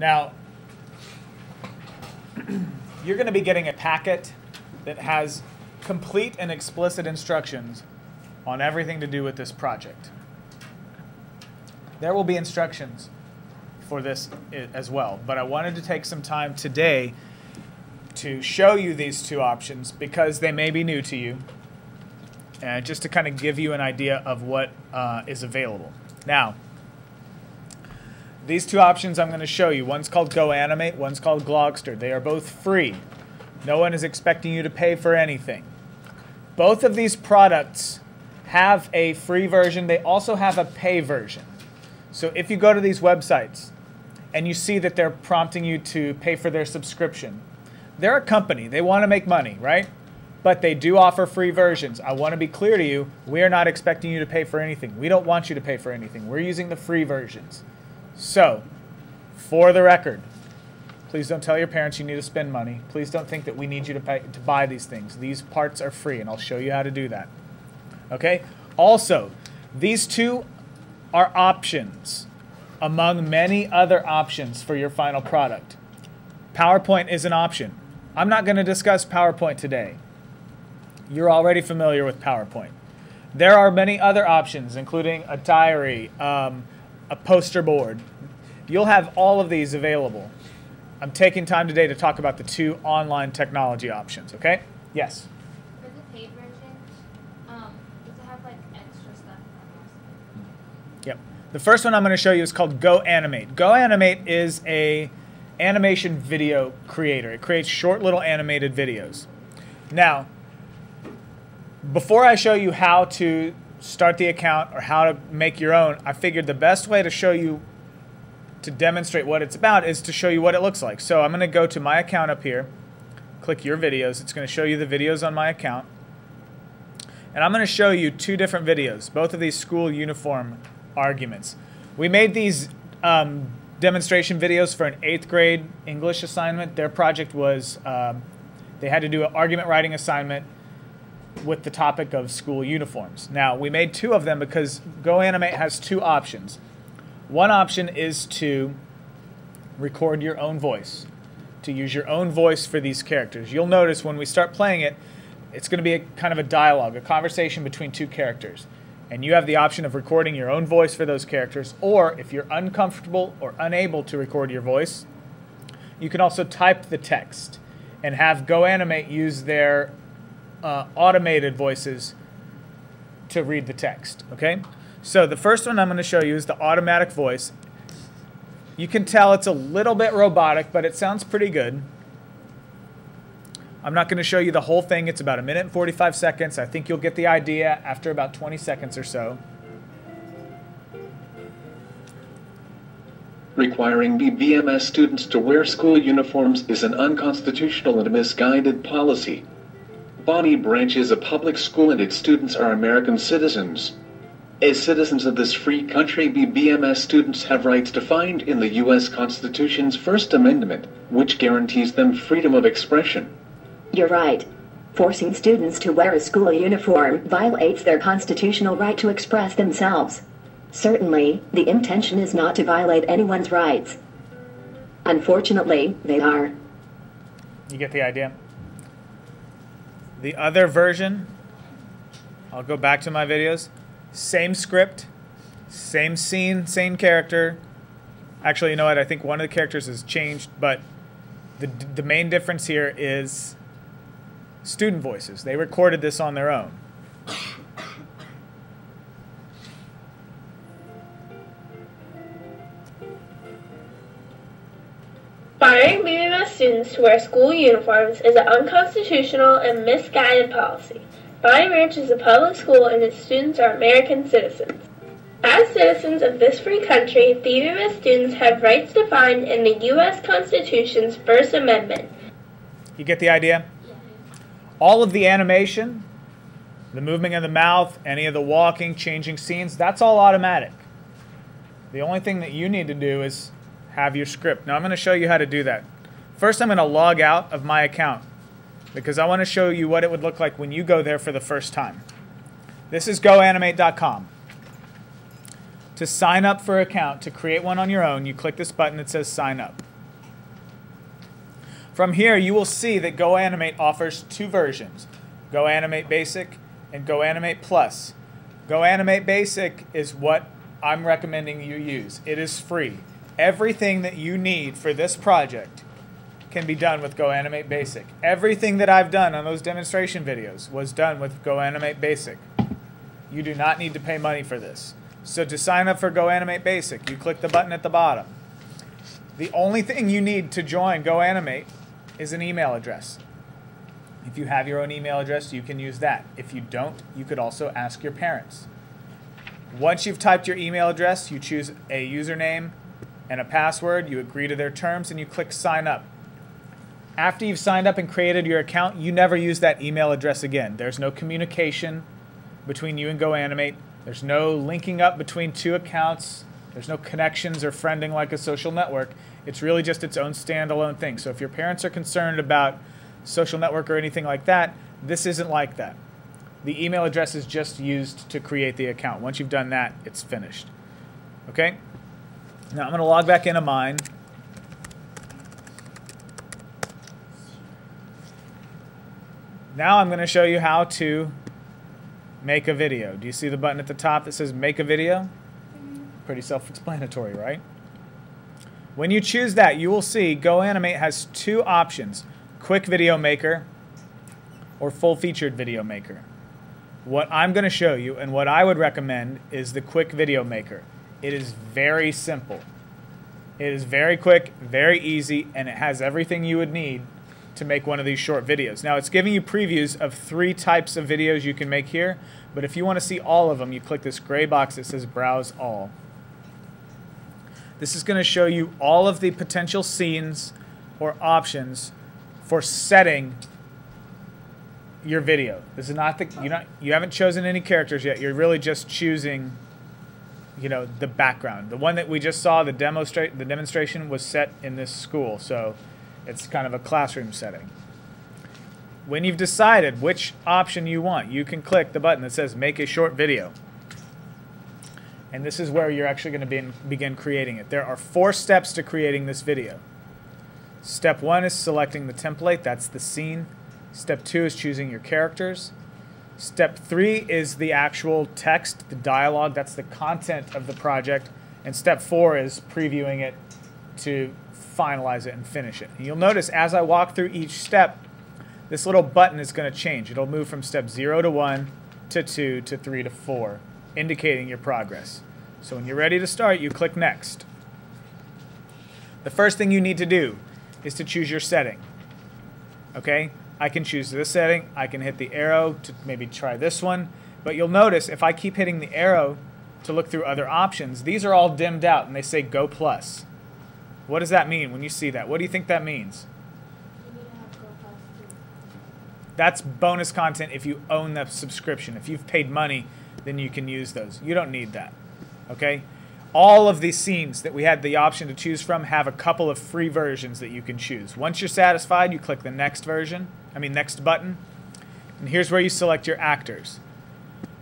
Now, you're going to be getting a packet that has complete and explicit instructions on everything to do with this project. There will be instructions for this as well, but I wanted to take some time today to show you these two options because they may be new to you, and just to kind of give you an idea of what is available. Now, these two options I'm going to show you, one's called GoAnimate, one's called Glogster. They are both free. No one is expecting you to pay for anything. Both of these products have a free version. They also have a pay version. So if you go to these websites and you see that they're prompting you to pay for their subscription, they're a company. They want to make money, right? But they do offer free versions. I want to be clear to you, we are not expecting you to pay for anything. We don't want you to pay for anything. We're using the free versions. So, for the record, please don't tell your parents you need to spend money. Please don't think that we need you to buy these things. These parts are free, and I'll show you how to do that. Okay? Also, these two are options among many other options for your final product. PowerPoint is an option. I'm not going to discuss PowerPoint today. You're already familiar with PowerPoint. There are many other options, including a diary, a poster board. You'll have all of these available. I'm taking time today to talk about the two online technology options, okay? Yes? For the paid version, does it have like extra stuff? Yep. The first one I'm going to show you is called GoAnimate. GoAnimate is a animation video creator. It creates short little animated videos. Now, before I show you how to start the account or how to make your own, I figured the best way to show you, to demonstrate what it's about, is to show you what it looks like. So I'm going to go to my account up here, click your videos. It's going to show you the videos on my account. And I'm going to show you two different videos, both of these school uniform arguments. We made these demonstration videos for an 8th grade English assignment. Their project was they had to do an argument writing assignment with the topic of school uniforms. Now, we made two of them because GoAnimate has two options. One option is to record your own voice, to use your own voice for these characters. You'll notice when we start playing it, it's going to be a kind of a dialogue, a conversation between two characters. And you have the option of recording your own voice for those characters, or if you're uncomfortable or unable to record your voice, you can also type the text and have GoAnimate use their automated voices to read the text, okay? So the first one I'm going to show you is the automatic voice. You can tell it's a little bit robotic, but it sounds pretty good. I'm not going to show you the whole thing. It's about 1 minute and 45 seconds. I think you'll get the idea after about 20 seconds or so. Requiring BBMS students to wear school uniforms is an unconstitutional and misguided policy. Bonnie Branch is a public school and its students are American citizens. As citizens of this free country, BBMS students have rights defined in the U.S. Constitution's First Amendment, which guarantees them freedom of expression. You're right. Forcing students to wear a school uniform violates their constitutional right to express themselves. Certainly, the intention is not to violate anyone's rights. Unfortunately, they are. You get the idea? The other version, I'll go back to my videos, same script, same scene, same character. Actually, you know what? I think one of the characters has changed, but the main difference here is student voices. They recorded this on their own. Requiring BBMS students to wear school uniforms is an unconstitutional and misguided policy. Bonnie Branch is a public school and its students are American citizens. As citizens of this free country, BBMS students have rights defined in the U.S. Constitution's First Amendment. You get the idea? All of the animation, the movement of the mouth, any of the walking, changing scenes, that's all automatic. The only thing that you need to do is have your script. Now I'm going to show you how to do that. First, I'm going to log out of my account because I want to show you what it would look like when you go there for the first time. This is GoAnimate.com. To sign up for an account, to create one on your own, you click this button that says sign up. From here, you will see that GoAnimate offers two versions, GoAnimate Basic and GoAnimate Plus. GoAnimate Basic is what I'm recommending you use. It is free. Everything that you need for this project can be done with GoAnimate Basic. Everything that I've done on those demonstration videos was done with GoAnimate Basic. You do not need to pay money for this. So to sign up for GoAnimate Basic, you click the button at the bottom. The only thing you need to join GoAnimate is an email address. If you have your own email address, you can use that. If you don't, you could also ask your parents. Once you've typed your email address, you choose a username and a password, you agree to their terms, and you click sign up. After you've signed up and created your account, you never use that email address again. There's no communication between you and GoAnimate. There's no linking up between two accounts. There's no connections or friending like a social network. It's really just its own standalone thing. So if your parents are concerned about social network or anything like that, this isn't like that. The email address is just used to create the account. Once you've done that, it's finished. Okay? Now I'm going to log back into mine. Now I'm going to show you how to make a video. Do you see the button at the top that says make a video? Pretty self-explanatory, right? When you choose that, you will see GoAnimate has two options, Quick Video Maker or Full-Featured Video Maker. What I'm going to show you and what I would recommend is the Quick Video Maker. It is very simple. It is very quick, very easy, and it has everything you would need to make one of these short videos. Now it's giving you previews of 3 types of videos you can make here, but if you want to see all of them, you click this gray box that says Browse All. This is going to show you all of the potential scenes or options for setting your video. This is not you haven't chosen any characters yet. You're really just choosing, the background. The one that we just saw, the demonstration was set in this school, so it's kind of a classroom setting. When you've decided which option you want, you can click the button that says Make a Short Video. And this is where you're actually going to begin creating it. There are 4 steps to creating this video. Step 1 is selecting the template. That's the scene. Step 2 is choosing your characters. Step 3 is the actual text, the dialogue. That's the content of the project. And step 4 is previewing it to finalize it and finish it. And you'll notice as I walk through each step, this little button is going to change. It'll move from step 0 to 1 to 2 to 3 to 4. Indicating your progress. So when you're ready to start, you click Next. The first thing you need to do is to choose your setting. Okay? I can choose this setting. I can hit the arrow to maybe try this one. But you'll notice if I keep hitting the arrow to look through other options, these are all dimmed out and they say Go Plus. What does that mean when you see that? What do you think that means? You need to have Go Plus too. That's bonus content if you own the subscription. If you've paid money, then you can use those. You don't need that. Okay? All of these scenes that we had the option to choose from have a couple of free versions that you can choose. Once you're satisfied, you click the next button. And here's where you select your actors.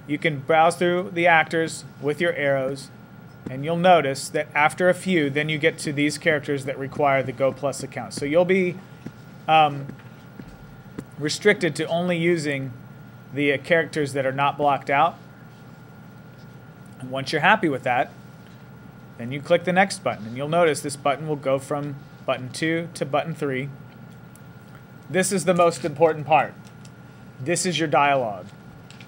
You can browse through the actors with your arrows, and you'll notice that after a few, then you get to these characters that require the Go Plus account. So you'll be restricted to only using the characters that are not blocked out. And once you're happy with that, then you click the next button. And you'll notice this button will go from button 2 to button 3. This is the most important part. This is your dialogue.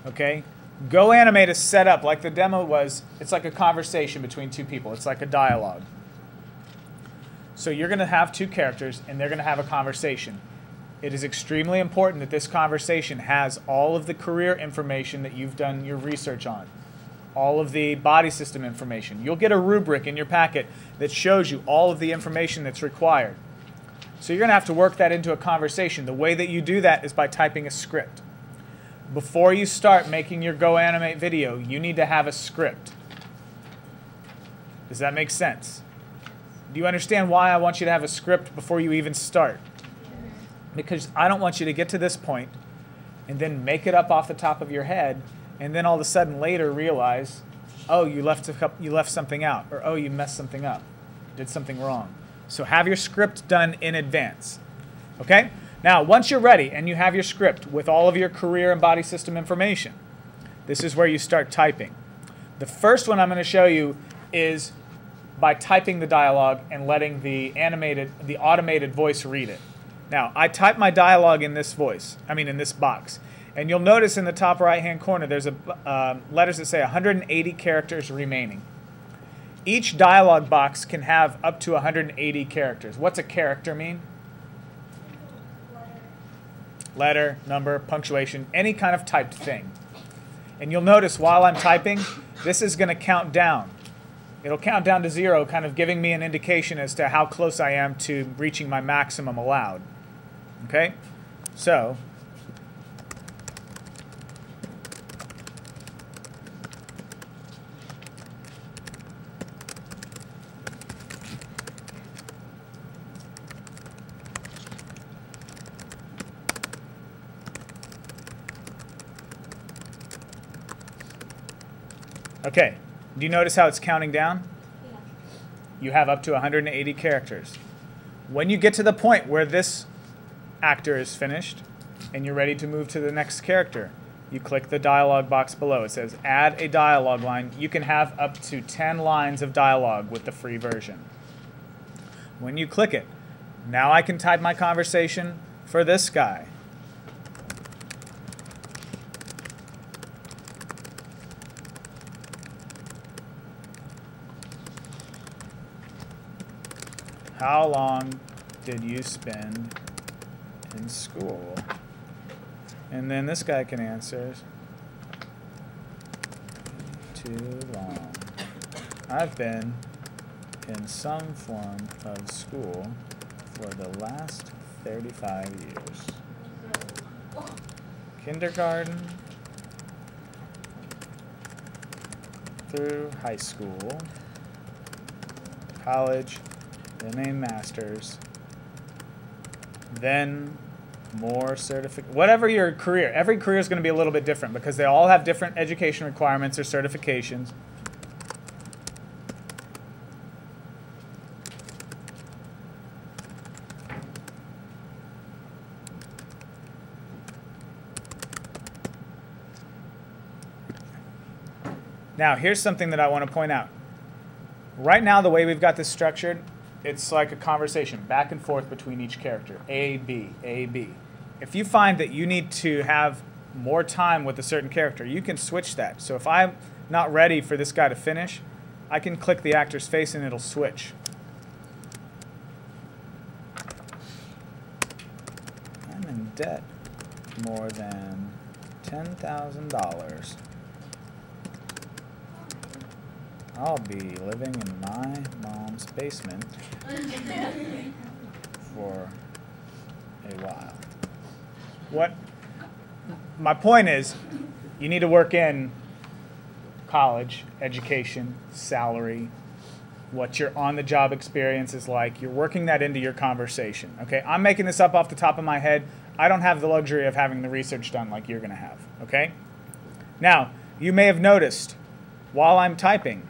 Okay? GoAnimate is set up like the demo was. It's like a conversation between 2 people. It's like a dialogue. So you're going to have 2 characters, and they're going to have a conversation. It is extremely important that this conversation has all of the career information that you've done your research on. All of the body system information. You'll get a rubric in your packet that shows you all of the information that's required. So you're going to have to work that into a conversation. The way that you do that is by typing a script. Before you start making your GoAnimate video, you need to have a script. Does that make sense? Do you understand why I want you to have a script before you even start? Because I don't want you to get to this point and then make it up off the top of your head and then all of a sudden later realize, oh, you left something out, or oh, you messed something up, did something wrong. So have your script done in advance. Okay? Now, once you're ready and you have your script with all of your career and body system information, this is where you start typing. The first one I'm going to show you is by typing the dialogue and letting the automated voice read it. Now, I type my dialogue in this box. And you'll notice in the top right-hand corner, there's letters that say 180 characters remaining. Each dialogue box can have up to 180 characters. What's a character mean? Letter, number, punctuation, any kind of typed thing. And you'll notice while I'm typing, this is going to count down. It'll count down to 0, kind of giving me an indication as to how close I am to reaching my maximum allowed. Okay? So, okay, do you notice how it's counting down? Yeah. You have up to 180 characters. When you get to the point where this actor is finished and you're ready to move to the next character, you click the dialogue box below. It says add a dialogue line. You can have up to 10 lines of dialogue with the free version. When you click it, now I can type my conversation for this guy. How long did you spend in school? And then this guy can answer, too long. I've been in some form of school for the last 35 years. Kindergarten through high school, college, then a master's, then more certificate. Whatever your career, every career is going to be a little bit different because they all have different education requirements or certifications. Now, here's something that I want to point out. Right now, the way we've got this structured, it's like a conversation back and forth between each character. A, B, A, B. If you find that you need to have more time with a certain character, you can switch that. So if I'm not ready for this guy to finish, I can click the actor's face and it'll switch. I'm in debt more than $10,000. I'll be living in my mom's basement for a while. My point is, you need to work in college, education, salary, what your on-the-job experience is like. You're working that into your conversation. Okay, I'm making this up off the top of my head. I don't have the luxury of having the research done like you're going to have. Okay? Now, you may have noticed while I'm typing,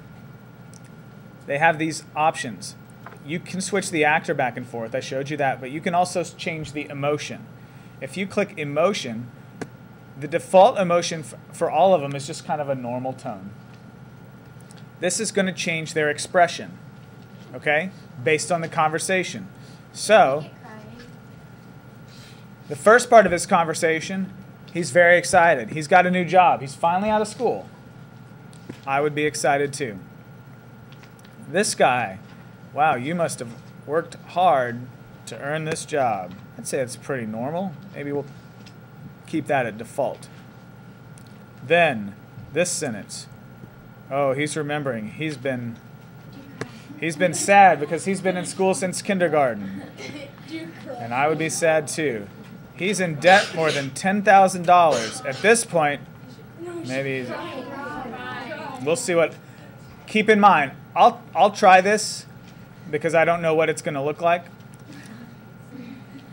they have these options. You can switch the actor back and forth. I showed you that. But you can also change the emotion. If you click emotion, the default emotion for all of them is just kind of a normal tone. This is going to change their expression, okay, based on the conversation. So, the first part of his conversation, he's very excited. He's got a new job. He's finally out of school. I would be excited too. This guy, wow, you must have worked hard to earn this job. I'd say it's pretty normal. Maybe we'll keep that at default. Then, this sentence. Oh, he's remembering. He's been sad because he's been in school since kindergarten. And I would be sad too. He's in debt more than $10,000. At this point, maybe we'll see what. Keep in mind, I'll try this because I don't know what it's going to look like.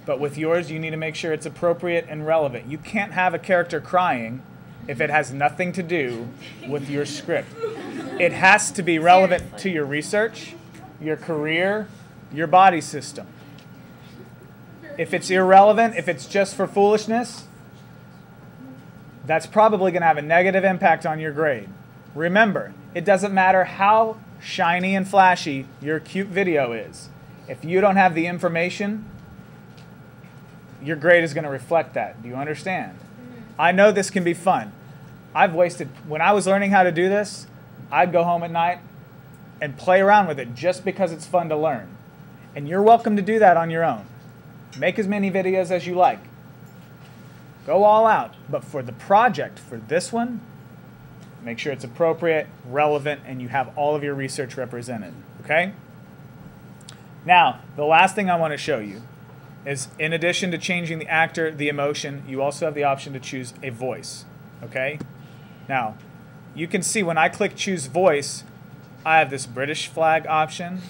But with yours, you need to make sure it's appropriate and relevant. You can't have a character crying if it has nothing to do with your script. It has to be relevant to your research, your career, your body system. If it's irrelevant, if it's just for foolishness, that's probably going to have a negative impact on your grade. Remember, it doesn't matter how shiny and flashy your cute video is. If you don't have the information, your grade is going to reflect that. Do you understand? I know this can be fun. When I was learning how to do this, I'd go home at night and play around with it just because it's fun to learn. And you're welcome to do that on your own. Make as many videos as you like. Go all out. But for the project, for this one, make sure it's appropriate, relevant, and you have all of your research represented. Okay? Now, the last thing I want to show you is, in addition to changing the actor, the emotion, you also have the option to choose a voice. Okay? Now, you can see when I click choose voice, I have this British flag option.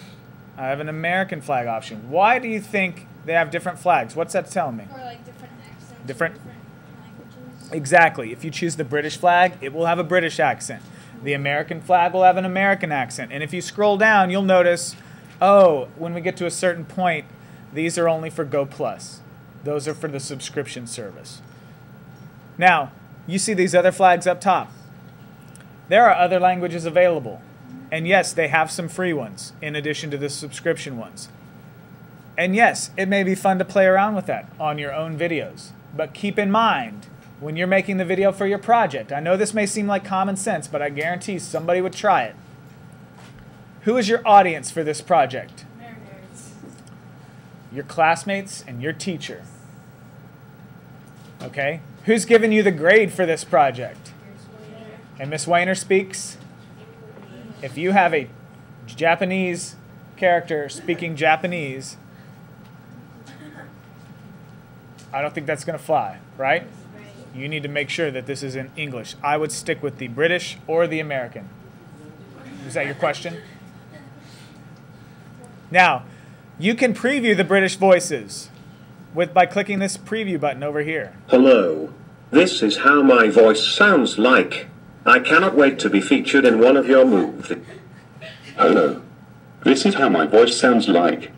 I have an American flag option. Why do you think they have different flags? What's that telling me? Or like different accents. Different Languages. Exactly. If you choose the British flag, it will have a British accent. The American flag will have an American accent. And if you scroll down, you'll notice, oh, when we get to a certain point, these are only for Go Plus. Those are for the subscription service. Now, you see these other flags up top. There are other languages available. And yes, they have some free ones in addition to the subscription ones. And yes, it may be fun to play around with that on your own videos. But keep in mind, when you're making the video for your project, I know this may seem like common sense, but I guarantee somebody would try it. Who is your audience for this project? Your classmates and your teacher. Okay? Who's giving you the grade for this project? And Miss Weiner speaks? If you have a Japanese character speaking Japanese, I don't think that's going to fly, right? You need to make sure that this is in English. I would stick with the British or the American. Is that your question? Now, you can preview the British voices by clicking this preview button over here. Hello. This is how my voice sounds like. I cannot wait to be featured in one of your movies. Hello. This is how my voice sounds like.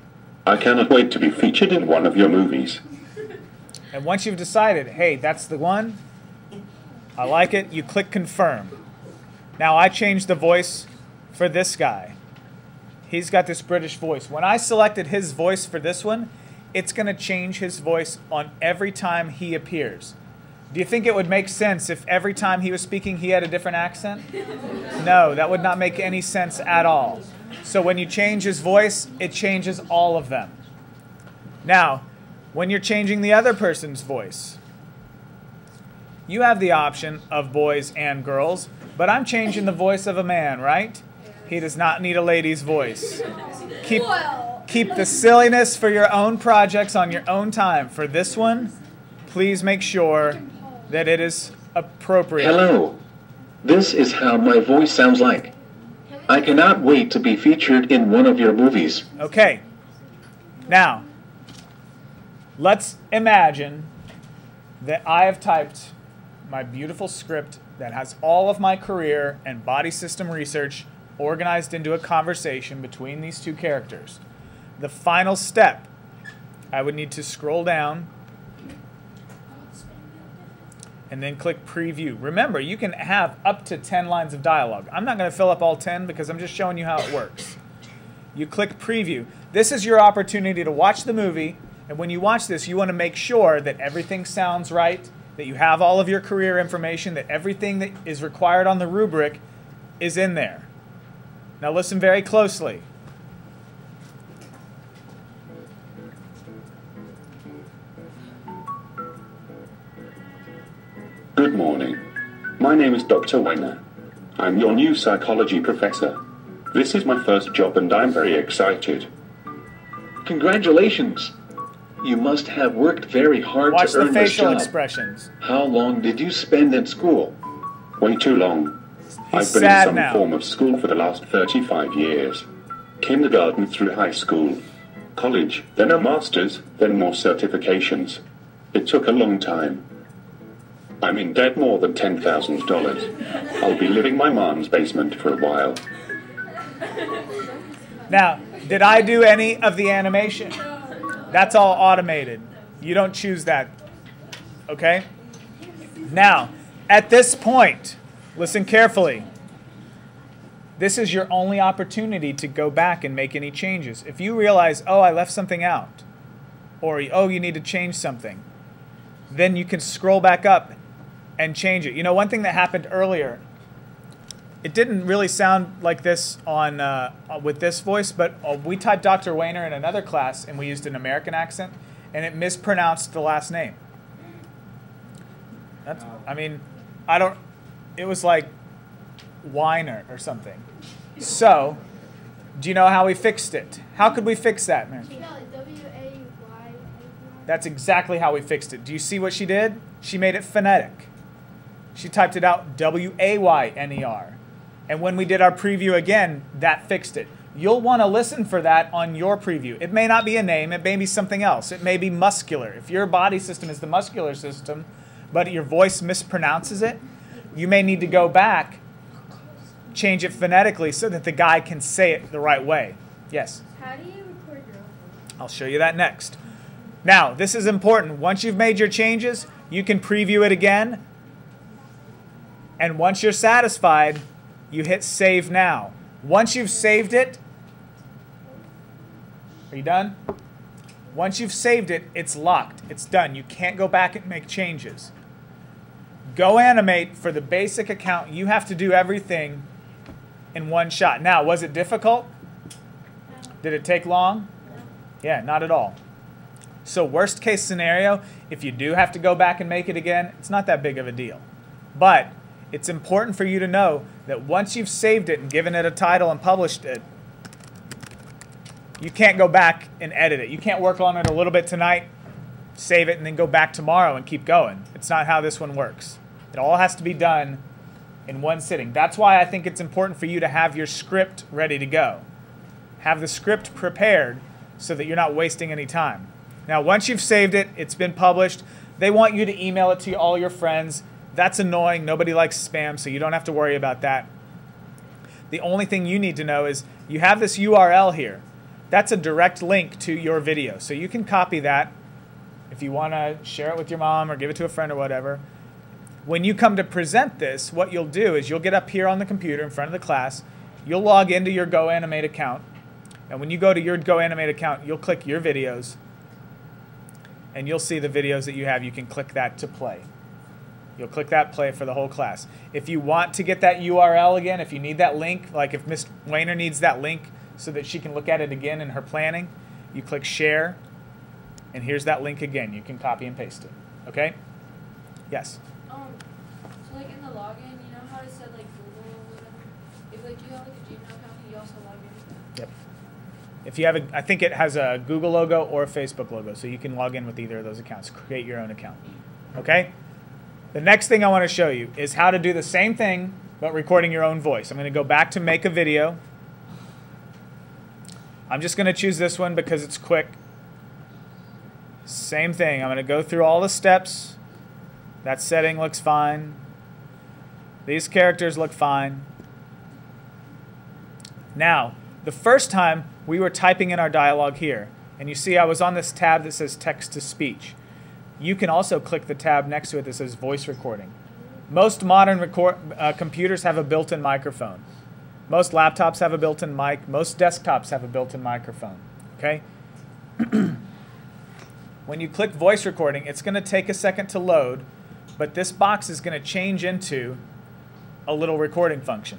I cannot wait to be featured in one of your movies. And once you've decided, hey, that's the one, I like it, you click confirm. Now I changed the voice for this guy. He's got this British voice. When I selected his voice for this one, it's going to change his voice on every time he appears. Do you think it would make sense if every time he was speaking he had a different accent? No, that would not make any sense at all. So when you change his voice, it changes all of them. Now, when you're changing the other person's voice, you have the option of boys and girls, but I'm changing the voice of a man, right? He does not need a lady's voice. Keep the silliness for your own projects on your own time. For this one, please make sure that it is appropriate. Hello. This is how my voice sounds like. I cannot wait to be featured in one of your movies. Okay. Now, let's imagine that I have typed my beautiful script that has all of my career and body system research organized into a conversation between these two characters. The final step, I would need to scroll down and then click preview. Remember, you can have up to 10 lines of dialogue. I'm not going to fill up all 10 because I'm just showing you how it works. You click preview. This is your opportunity to watch the movie, and when you watch this, you want to make sure that everything sounds right, that you have all of your career information, that everything that is required on the rubric is in there. Now listen very closely. Good morning. My name is Dr. Weiner. I'm your new psychology professor. This is my first job and I'm very excited. Congratulations. You must have worked very hard Watch to the earn this facial job. expressions. How long did you spend in school? Way too long. I've been in sad some now. form of school for the last 35 years. Kindergarten through high school. College, then a master's, then more certifications. It took a long time. I'm in debt more than $10,000. I'll be living my mom's basement for a while. Now, did I do any of the animation? That's all automated. You don't choose that, okay? Now, at this point, listen carefully. This is your only opportunity to go back and make any changes. If you realize, oh, I left something out, or oh, you need to change something, then you can scroll back up and change it. You know, one thing that happened earlier, it didn't really sound like this on with this voice, but we typed Dr. Wayner in another class, and we used an American accent, and it mispronounced the last name. That's, I mean, I don't, it was like Weiner or something. So, do you know how we fixed it? How could we fix that, man? W-A-Y. That's exactly how we fixed it. Do you see what she did? She made it phonetic. She typed it out W-A-Y-N-E-R. And when we did our preview again, that fixed it. You'll want to listen for that on your preview. It may not be a name. It may be something else. It may be muscular. If your body system is the muscular system, but your voice mispronounces it, you may need to go back, change it phonetically so that the guy can say it the right way. Yes? How do you record your own voice? I'll show you that next. Now, this is important. Once you've made your changes, you can preview it again. And once you're satisfied, you hit Save Now. Once you've saved it, are you done? Once you've saved it, it's locked. It's done. You can't go back and make changes. GoAnimate, for the basic account, you have to do everything in one shot. Now, was it difficult? Did it take long? Yeah, not at all. So worst case scenario, if you do have to go back and make it again, it's not that big of a deal. But it's important for you to know that once you've saved it and given it a title and published it, you can't go back and edit it. You can't work on it a little bit tonight, save it, and then go back tomorrow and keep going. It's not how this one works. It all has to be done in one sitting. That's why I think it's important for you to have your script ready to go. Have the script prepared so that you're not wasting any time. Now, once you've saved it, it's been published, they want you to email it to all your friends. That's annoying. Nobody likes spam, so you don't have to worry about that. The only thing you need to know is you have this URL here. That's a direct link to your video. So you can copy that if you want to share it with your mom or give it to a friend or whatever. When you come to present this, what you'll do is you'll get up here on the computer in front of the class. You'll log into your GoAnimate account. And when you go to your GoAnimate account, you'll click your videos. And you'll see the videos that you have. You can click that to play. You'll click that play for the whole class. If you want to get that URL again, if you need that link, like if Ms. Wayner needs that link so that she can look at it again in her planning, you click share, and here's that link again. You can copy and paste it. Okay? Yes? So like in the login, you know how it said like Google or whatever? If like you have like a Gmail account, you also log in. Yep. If you have a, I think it has a Google logo or a Facebook logo, so you can log in with either of those accounts. Create your own account. Okay? The next thing I want to show you is how to do the same thing, but recording your own voice. I'm going to go back to make a video. I'm just going to choose this one because it's quick. Same thing. I'm going to go through all the steps. That setting looks fine. These characters look fine. Now, the first time we were typing in our dialogue here, and you see I was on this tab that says text to speech. You can also click the tab next to it that says voice recording. Most modern computers have a built-in microphone. Most laptops have a built-in mic. Most desktops have a built-in microphone. Okay? When you click voice recording, it's going to take a second to load, but this box is going to change into a little recording function.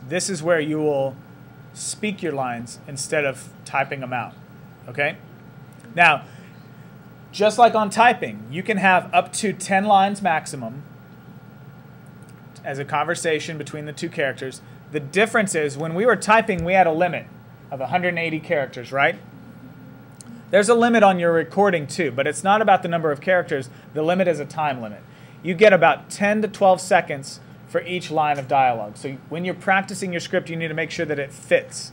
This is where you will speak your lines instead of typing them out. Okay? Now, just like on typing, you can have up to 10 lines maximum as a conversation between the two characters. The difference is when we were typing, we had a limit of 180 characters, right? There's a limit on your recording too, but it's not about the number of characters. The limit is a time limit. You get about 10 to 12 seconds for each line of dialogue. So when you're practicing your script, you need to make sure that it fits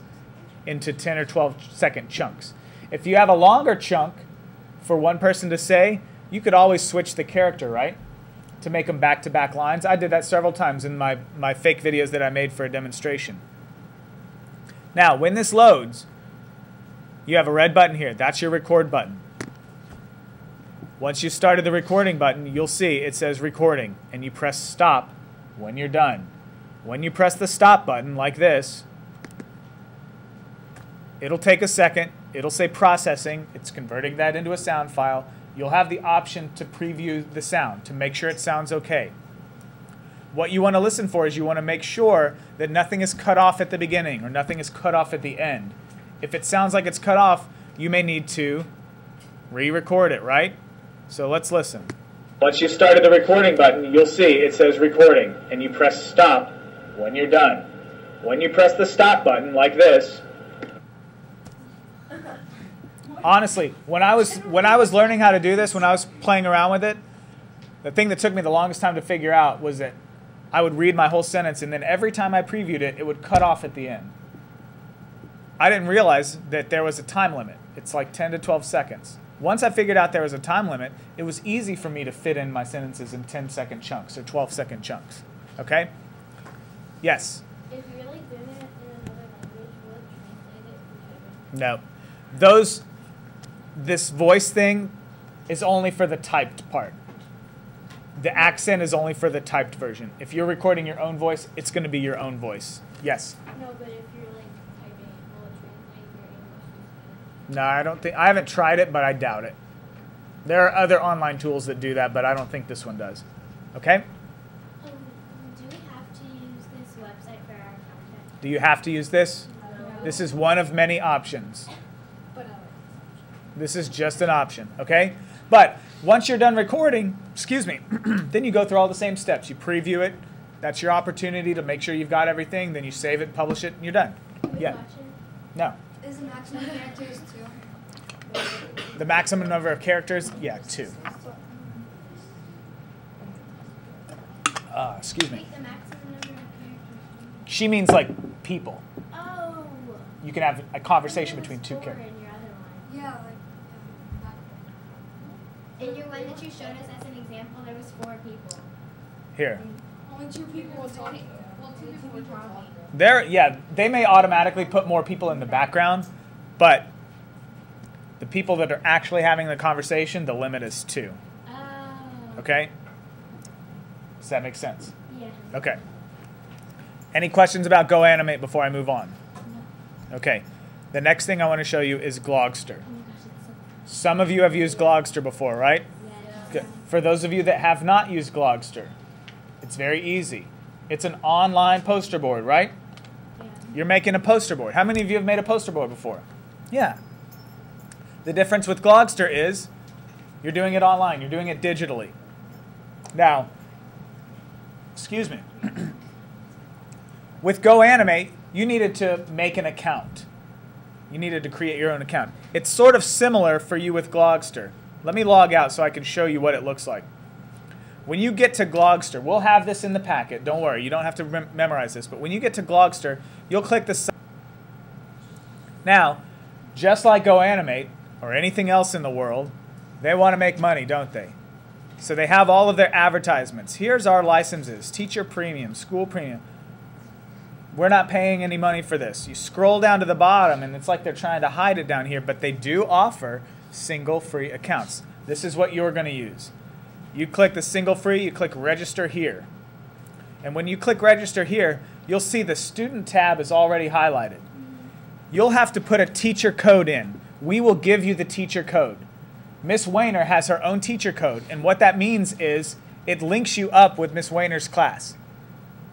into 10 or 12 second chunks. If you have a longer chunk for one person to say, you could always switch the character, right? To make them back-to-back lines. I did that several times in my fake videos that I made for a demonstration. Now, when this loads, you have a red button here. That's your record button. Once you started the recording button, you'll see it says recording, and you press stop when you're done. When you press the stop button like this, it'll take a second. It'll say processing. It's converting that into a sound file. You'll have the option to preview the sound to make sure it sounds okay. What you want to listen for is you want to make sure that nothing is cut off at the beginning or nothing is cut off at the end. If it sounds like it's cut off, you may need to re-record it, right? So let's listen. Once you've started the recording button, you'll see it says recording, and you press stop when you're done. When you press the stop button like this, honestly, when I was learning how to do this, when I was playing around with it, the thing that took me the longest time to figure out was that I would read my whole sentence, and then every time I previewed it, it would cut off at the end. I didn't realize that there was a time limit. It's like 10 to 12 seconds. Once I figured out there was a time limit, it was easy for me to fit in my sentences in 10-second chunks or 12-second chunks. Okay? Yes? If you're like doing it in another language, will it translate it? No. This voice thing is only for the typed part. The accent is only for the typed version. If you're recording your own voice, it's going to be your own voice. Yes? No, but if you're like typing, will it translate your English? No, I don't think. I haven't tried it, but I doubt it. There are other online tools that do that, but I don't think this one does. Okay? Do we have to use this website for our content? Do you have to use this? No. This is one of many options. But This is just an option, okay? But once you're done recording, excuse me, then you go through all the same steps. You preview it. That's your opportunity to make sure you've got everything. Then you save it, publish it, and you're done. Yeah. No. is the maximum characters 2? The maximum number of characters? Yeah, 2. Excuse me. Wait, the maximum number of characters? She means like people. Oh. You can have a conversation There between was 2 4 characters. in your other one. Yeah, like In your one that you showed us as an example, there was 4 people. Here. only 2 people were talking. Well, 2 people were talking. Yeah, they may automatically put more people in the background, but the people that are actually having the conversation, the limit is 2. Oh. Okay? Does that make sense? Yeah. Okay. Any questions about GoAnimate before I move on? No. Okay. The next thing I want to show you is Glogster. Oh my gosh, it's so Some of you have used Glogster before, right? yes. Okay. For those of you that have not used Glogster, it's very easy. It's an online poster board, right? Yeah. You're making a poster board. How many of you have made a poster board before? Yeah. The difference with Glogster is you're doing it online. You're doing it digitally. Now, excuse me. With GoAnimate, you needed to make an account. You needed to create your own account. It's sort of similar for you with Glogster. Let me log out so I can show you what it looks like. When you get to Glogster, we'll have this in the packet. Don't worry, you don't have to memorize this. But when you get to Glogster, you'll click the... Now, just like GoAnimate, or anything else in the world, they want to make money, don't they? So they have all of their advertisements. Here's our licenses. Teacher Premium, School Premium. We're not paying any money for this. You scroll down to the bottom, and it's like they're trying to hide it down here, but they do offer single free accounts. This is what you're going to use. You click the single free, you click register here. And when you click register here, you'll see the student tab is already highlighted. You'll have to put a teacher code in. We will give you the teacher code. Miss Wayner has her own teacher code, and what that means is it links you up with Miss Wayner's class.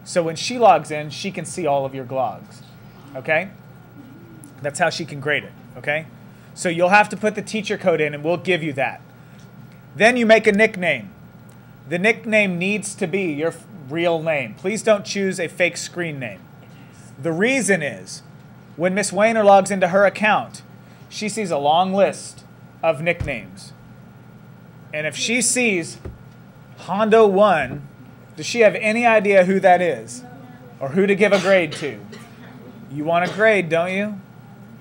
So when she logs in, she can see all of your glogs. Okay? That's how she can grade it. Okay? So you'll have to put the teacher code in, and we'll give you that. Then you make a nickname. The nickname needs to be your real name. Please don't choose a fake screen name. The reason is, when Miss Wayner logs into her account, she sees a long list of nicknames. And if she sees Hondo 1, does she have any idea who that is? Or who to give a grade to? You want a grade, don't you?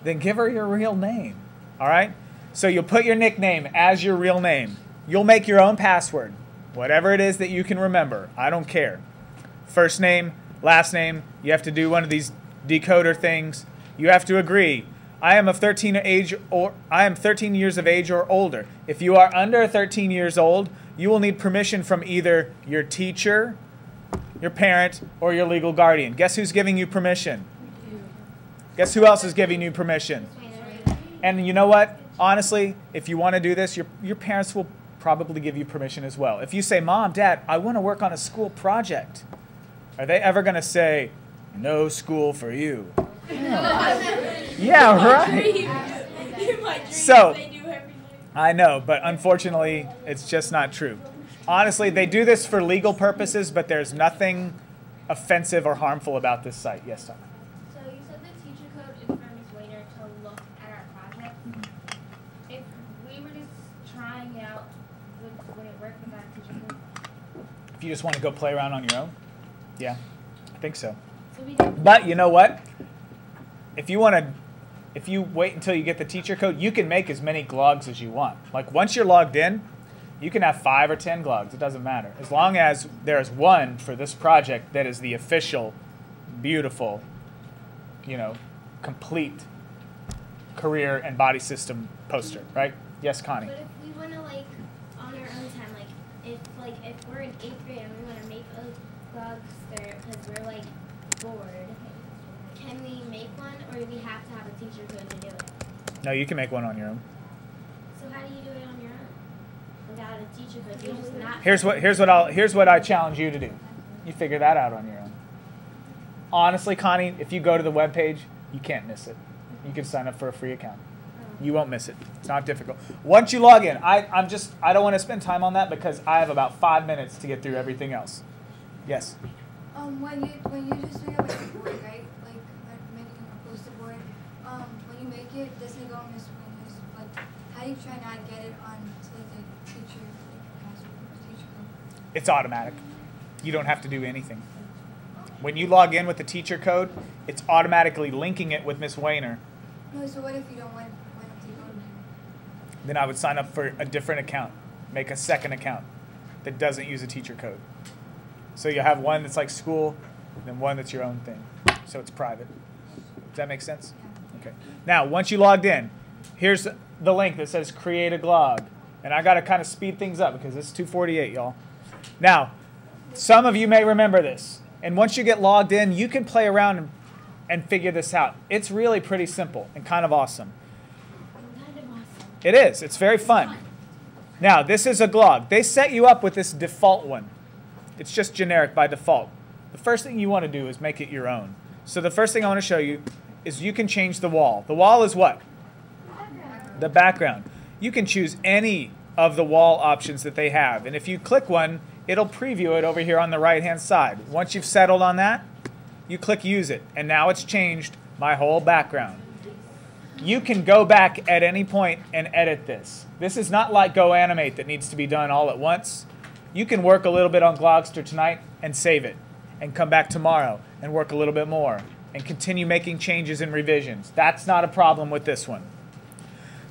Then give her your real name. All right? So you'll put your nickname as your real name. You'll make your own password. Whatever it is that you can remember. I don't care. First name, last name. You have to do one of these decoder things. You have to agree. I am of 13 age or I am 13 years of age or older. If you are under 13 years old, you will need permission from either your teacher, your parent, or your legal guardian. Guess who's giving you permission? Guess who else is giving you permission? And you know what? Honestly, if you want to do this, your parents will probably give you permission as well. If you say, Mom, Dad, I want to work on a school project, are they ever going to say, no school for you? Yeah, right. So, I know, but unfortunately, it's just not true. Honestly, they do this for legal purposes, but there's nothing offensive or harmful about this site. Yes, Tom? So you said the teacher code is for Ms. Wainer to look at our project. If we were just trying it out, would it work with that teacher code? If you just want to go play around on your own? Yeah, I think so. So But you know what? If you wait until you get the teacher code, you can make as many glogs as you want. Like once you're logged in, you can have 5 or 10 glogs. It doesn't matter. As long as there's one for this project that is the official, beautiful, complete career and body system poster, right? Yes, Connie? But if we want to, on our own time, if we're in 8th grade and we want to make a Glogster because we're, bored, can we make one, or do we have to have a teacher code to do it? No, you can make one on your own. So how do you do it on your own? Without a teacher code, you're just not... Here's what I challenge you to do. You figure that out on your own. Honestly, Connie, if you go to the webpage, you can't miss it. You can sign up for a free account. You won't miss it. It's not difficult. Once you log in, I don't want to spend time on that because I have about 5 minutes to get through everything else. Yes? When you just make a board, right? Making a poster board. When you make it, does it go on Miss Wainer's? How do you try not get it on the teacher code? It's automatic. You don't have to do anything. When you log in with the teacher code, it's automatically linking it with Miss Wainer. No, so what if you don't want them to go to me? Then I would sign up for a different account. Make a second account that doesn't use a teacher code. So you have one that's like school, and then one that's your own thing. So it's private. Does that make sense? Okay. Now, once you logged in, here's the link that says create a glog. And I got to kind of speed things up because it's 2:48, y'all. Now, some of you may remember this. And once you get logged in, you can play around and figure this out. It's really pretty simple and kind of awesome. It is. It's very fun. Now, this is a glog. They set you up with this default one. It's just generic by default. The first thing you want to do is make it your own. So the first thing I want to show you is you can change the wall. The wall is what? The background. You can choose any of the wall options that they have. And if you click one, it'll preview it over here on the right-hand side. Once you've settled on that, you click Use It. And now it's changed my whole background. You can go back at any point and edit this. This is not like GoAnimate that needs to be done all at once. You can work a little bit on Glogster tonight and save it. And come back tomorrow and work a little bit more. And continue making changes and revisions. That's not a problem with this one.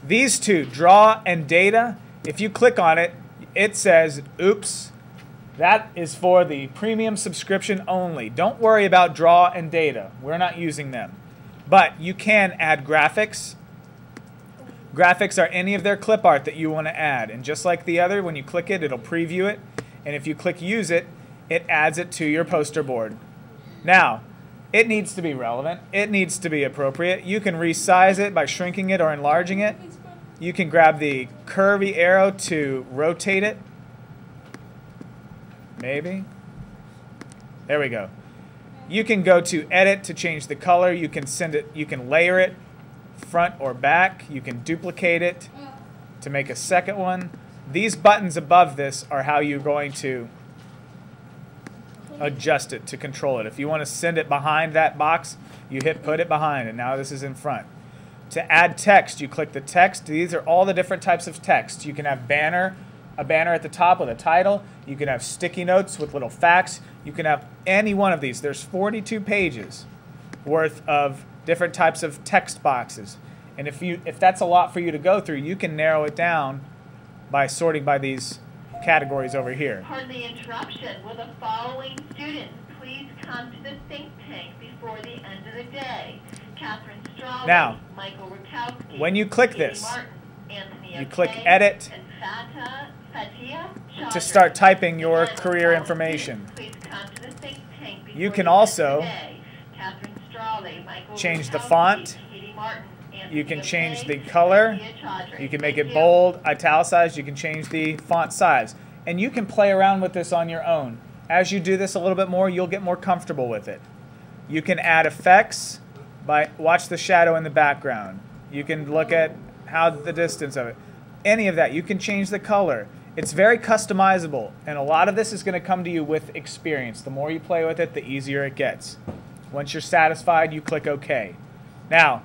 These two, Draw and Data, if you click on it, it says, oops, that is for the premium subscription only. Don't worry about Draw and Data. We're not using them. But you can add graphics. Graphics are any of their clip art that you want to add. And just like the other, when you click it, it'll preview it. And if you click Use It, it adds it to your poster board. Now, it needs to be relevant. It needs to be appropriate. You can resize it by shrinking it or enlarging it. You can grab the curvy arrow to rotate it. Maybe. There we go. You can go to Edit to change the color. You can send it. You can layer it, front or back. You can duplicate it to make a second one. These buttons above this are how you're going to adjust it to control it. If you want to send it behind that box, you hit Put It Behind, and now this is in front. To add text, you click the text. These are all the different types of text. You can have a banner at the top with a title. You can have sticky notes with little facts. You can have any one of these. There's 42 pages worth of different types of text boxes. And if that's a lot for you to go through, you can narrow it down by sorting by these categories over here. Pardon the interruption. Will the following students please come to the think tank before the end of the day? Now, when you click this, you click Edit to start typing your career information. You can also change the font. You can change the color. You can make it bold, italicized. You can change the font size. And you can play around with this on your own. As you do this a little bit more, you'll get more comfortable with it. You can add effects by watch the shadow in the background. You can look at how the distance of it. Any of that. You can change the color. It's very customizable, and a lot of this is going to come to you with experience. The more you play with it, the easier it gets. Once you're satisfied, you click OK. Now,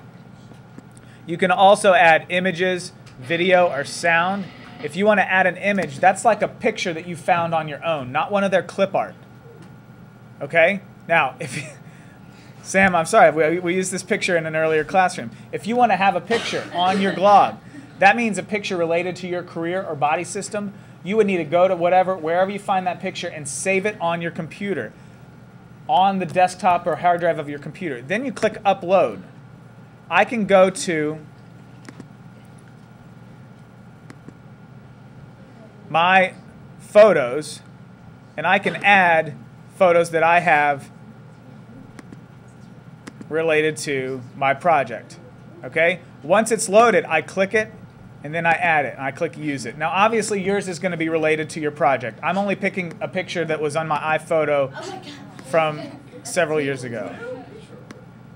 you can also add images, video, or sound. If you want to add an image, that's like a picture that you found on your own, not one of their clip art. Okay? Now, Sam, I'm sorry, we used this picture in an earlier classroom. If you want to have a picture on your glog, that means a picture related to your career or body system, you would need to go to wherever you find that picture and save it on your computer, on the desktop or hard drive of your computer. Then you click Upload. I can go to my photos, and I can add photos that I have related to my project. Okay? Once it's loaded, I click it, and then I add it, and I click Use It. Now, obviously, yours is going to be related to your project. I'm only picking a picture that was on my iPhoto from several years ago.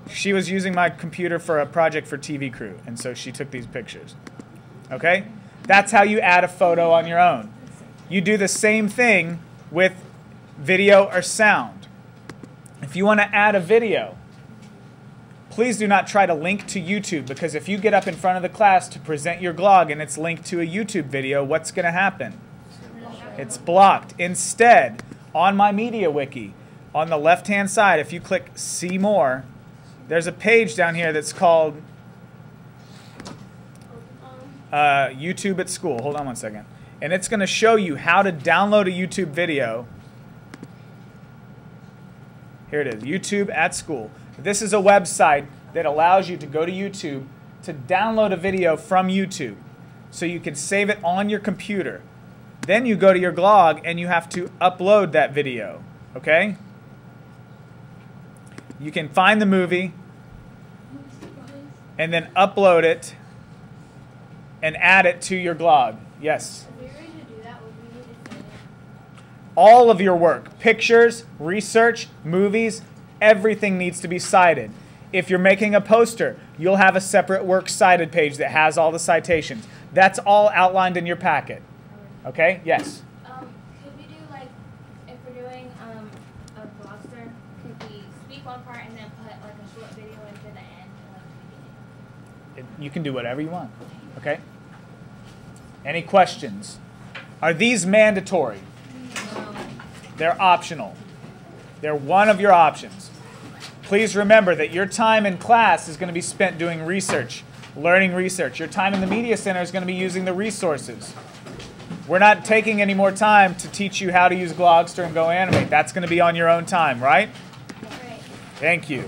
She was using my computer for a project for TV Crew, and so she took these pictures. Okay? That's how you add a photo on your own. You do the same thing with video or sound. If you want to add a video, please do not try to link to YouTube, because if you get up in front of the class to present your glog and it's linked to a YouTube video, what's going to happen? It's blocked. Instead, on my Media Wiki, on the left-hand side, if you click See More, there's a page down here that's called YouTube at School. Hold on one second. And it's going to show you how to download a YouTube video. Here it is, YouTube at School. This is a website that allows you to go to YouTube to download a video from YouTube so you can save it on your computer. Then you go to your glog and you have to upload that video. Okay? You can find the movie and then upload it and add it to your glog. Yes? If we were to do that, would we need to save it? All of your work, pictures, research, movies, everything needs to be cited. If you're making a poster, you'll have a separate works cited page that has all the citations. That's all outlined in your packet. Okay? Yes? Could we do, like, if we're doing a Glogster, could we speak one part and then put, like, a short video into the end? Like, You can do whatever you want. Okay? Any questions? Are these mandatory? No. They're optional. They're one of your options. Please remember that your time in class is going to be spent doing research, learning research. Your time in the Media Center is going to be using the resources. We're not taking any more time to teach you how to use Glogster and GoAnimate. That's going to be on your own time, right? Right. Thank you.